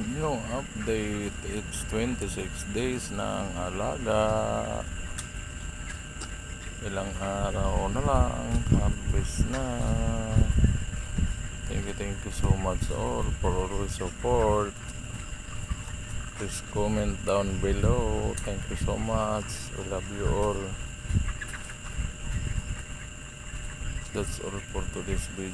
New update, it's 26 days na ang alaga. Ilang araw na lang, harvest na. Thank you so much all for always support. Please comment down below. Thank you so much. We love you all. That's all for today's video.